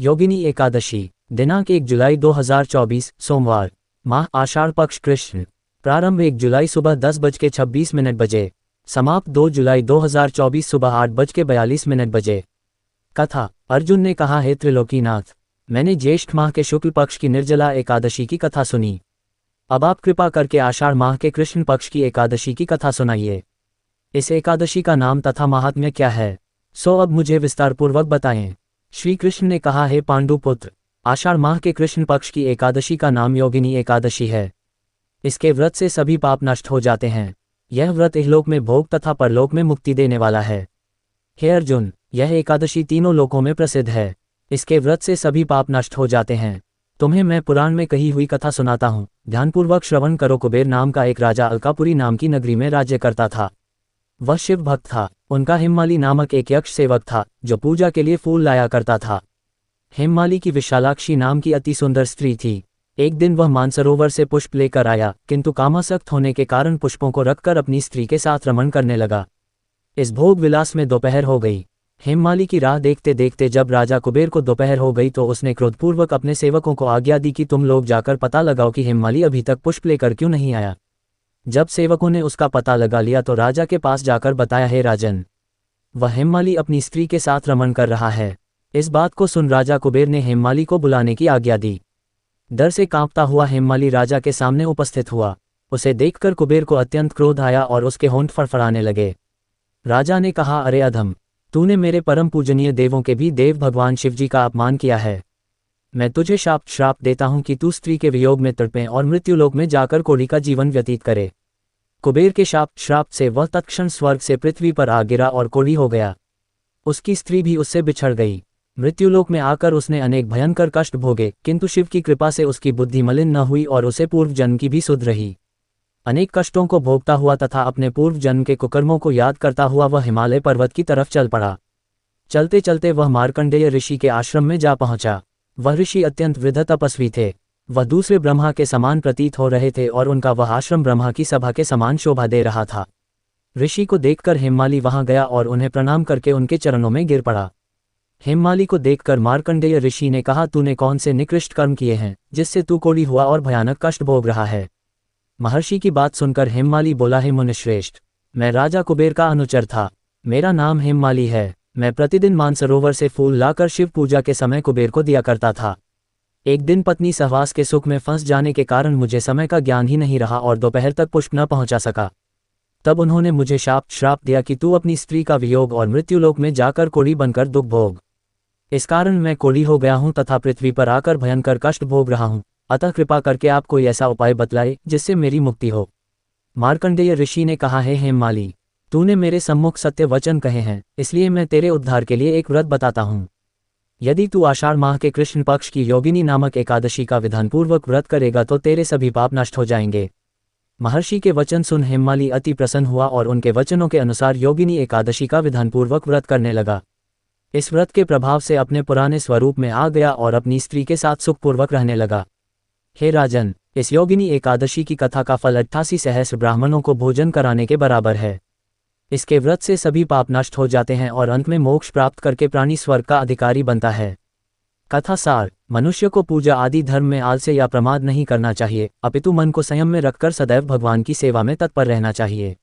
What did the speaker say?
योगिनी एकादशी दिनांक 1 जुलाई 2024 सोमवार। माह आषाढ़ पक्ष कृष्ण। प्रारंभ 1 जुलाई सुबह 10:26 बजे। समाप्त 2 जुलाई 2024 सुबह 8:42 बजे। कथा। अर्जुन ने कहा, हे त्रिलोकीनाथ, मैंने ज्येष्ठ माह के शुक्ल पक्ष की निर्जला एकादशी की कथा सुनी। अब आप कृपा करके आषाढ़ माह के कृष्ण पक्ष की एकादशी की कथा सुनाइए। इस एकादशी का नाम तथा महात्म्य क्या है, सो अब मुझे विस्तारपूर्वक बताएं। श्री कृष्ण ने कहा, हे पांडुपुत्र, आषाढ़ माह के कृष्ण पक्ष की एकादशी का नाम योगिनी एकादशी है। इसके व्रत से सभी पाप नष्ट हो जाते हैं। यह व्रत इहलोक में भोग तथा परलोक में मुक्ति देने वाला है। हे अर्जुन, यह एकादशी तीनों लोकों में प्रसिद्ध है। इसके व्रत से सभी पाप नष्ट हो जाते हैं। तुम्हें मैं पुराण में कही हुई कथा सुनाता हूँ, ध्यानपूर्वक श्रवण करो। कुबेर नाम का एक राजा अलकापुरी नाम की नगरी में राज्य करता था। वह शिव भक्त था। उनका हिममाली नामक एक यक्ष सेवक था, जो पूजा के लिए फूल लाया करता था। हिममाली की विशालाक्षी नाम की अति सुंदर स्त्री थी। एक दिन वह मानसरोवर से पुष्प लेकर आया, किंतु कामासक्त होने के कारण पुष्पों को रखकर अपनी स्त्री के साथ रमण करने लगा। इस भोग विलास में दोपहर हो गई। हिममाली की राह देखते देखते जब राजा कुबेर को दोपहर हो गई तो उसने क्रोधपूर्वक अपने सेवकों को आज्ञा दी कि तुम लोग जाकर पता लगाओ कि हिममाली अभी तक पुष्प लेकर क्यों नहीं आया। जब सेवकों ने उसका पता लगा लिया तो राजा के पास जाकर बताया, हे राजन, वह हिममाली अपनी स्त्री के साथ रमण कर रहा है। इस बात को सुन राजा कुबेर ने हिममाली को बुलाने की आज्ञा दी। डर से कांपता हुआ हिममाली राजा के सामने उपस्थित हुआ। उसे देखकर कुबेर को अत्यंत क्रोध आया और उसके होंठ फड़फड़ाने लगे। राजा ने कहा, अरे अधम, तूने मेरे परम पूजनीय देवों के भी देव भगवान शिवजी का अपमान किया है। मैं तुझे श्राप देता हूं कि तू स्त्री के वियोग में तड़पे और मृत्युलोक में जाकर कोढ़ी का जीवन व्यतीत करे। कुबेर के श्राप से वह तत्क्षण स्वर्ग से पृथ्वी पर आ गिरा और कोढ़ी हो गया। उसकी स्त्री भी उससे बिछड़ गई। मृत्युलोक में आकर उसने अनेक भयंकर कष्ट भोगे, किंतु शिव की कृपा से उसकी बुद्धि मलिन न हुई और उसे पूर्व जन्म की भी सुध रही। अनेक कष्टों को भोगता हुआ तथा अपने पूर्व जन्म के कुकर्मों को याद करता हुआ वह हिमालय पर्वत की तरफ चल पड़ा। चलते चलते वह मार्कंडेय ऋषि के आश्रम में जा पहुंचा। वह ऋषि अत्यंत वृद्ध तपस्वी थे। वह दूसरे ब्रह्मा के समान प्रतीत हो रहे थे और उनका वह आश्रम ब्रह्मा की सभा के समान शोभा दे रहा था। ऋषि को देखकर हिममाली वहां गया और उन्हें प्रणाम करके उनके चरणों में गिर पड़ा। हिममाली को देखकर मार्कंडेय ऋषि ने कहा, तूने कौन से निकृष्ट कर्म किए हैं जिससे तू कोढ़ी हुआ और भयानक कष्ट भोग रहा है। महर्षि की बात सुनकर हिममाली बोला, हे मुनिश्रेष्ठ, मैं राजा कुबेर का अनुचर था। मेरा नाम हिममाली है। मैं प्रतिदिन मानसरोवर से फूल लाकर शिव पूजा के समय कुबेर को दिया करता था। एक दिन पत्नी सहवास के सुख में फंस जाने के कारण मुझे समय का ज्ञान ही नहीं रहा और दोपहर तक पुष्प न पहुंचा सका। तब उन्होंने मुझे श्राप दिया कि तू अपनी स्त्री का वियोग और मृत्युलोक में जाकर कोढ़ी बनकर दुख भोग। इस कारण मैं कोढ़ी हो गया हूं तथा पृथ्वी पर आकर भयंकर कष्ट भोग रहा हूं। अतः कृपा करके आप कोई ऐसा उपाय बतलाए जिससे मेरी मुक्ति हो। मार्कंडेय ऋषि ने कहा, हे हिममाली, तूने मेरे सम्मुख सत्य वचन कहे हैं, इसलिए मैं तेरे उद्धार के लिए एक व्रत बताता हूँ। यदि तू आषाढ़ माह के कृष्ण पक्ष की योगिनी नामक एकादशी का विधानपूर्वक व्रत करेगा तो तेरे सभी पाप नष्ट हो जाएंगे। महर्षि के वचन सुन हिममाली अति प्रसन्न हुआ और उनके वचनों के अनुसार योगिनी एकादशी का विधानपूर्वक व्रत करने लगा। इस व्रत के प्रभाव से अपने पुराने स्वरूप में आ गया और अपनी स्त्री के साथ सुखपूर्वक रहने लगा। हे राजन, इस योगिनी एकादशी की कथा का फल 88 सहस्र ब्राह्मणों को भोजन कराने के बराबर है। इसके व्रत से सभी पाप नष्ट हो जाते हैं और अंत में मोक्ष प्राप्त करके प्राणी स्वर्ग का अधिकारी बनता है। कथा सार। मनुष्य को पूजा आदि धर्म में आलस्य या प्रमाद नहीं करना चाहिए, अपितु मन को संयम में रखकर सदैव भगवान की सेवा में तत्पर रहना चाहिए।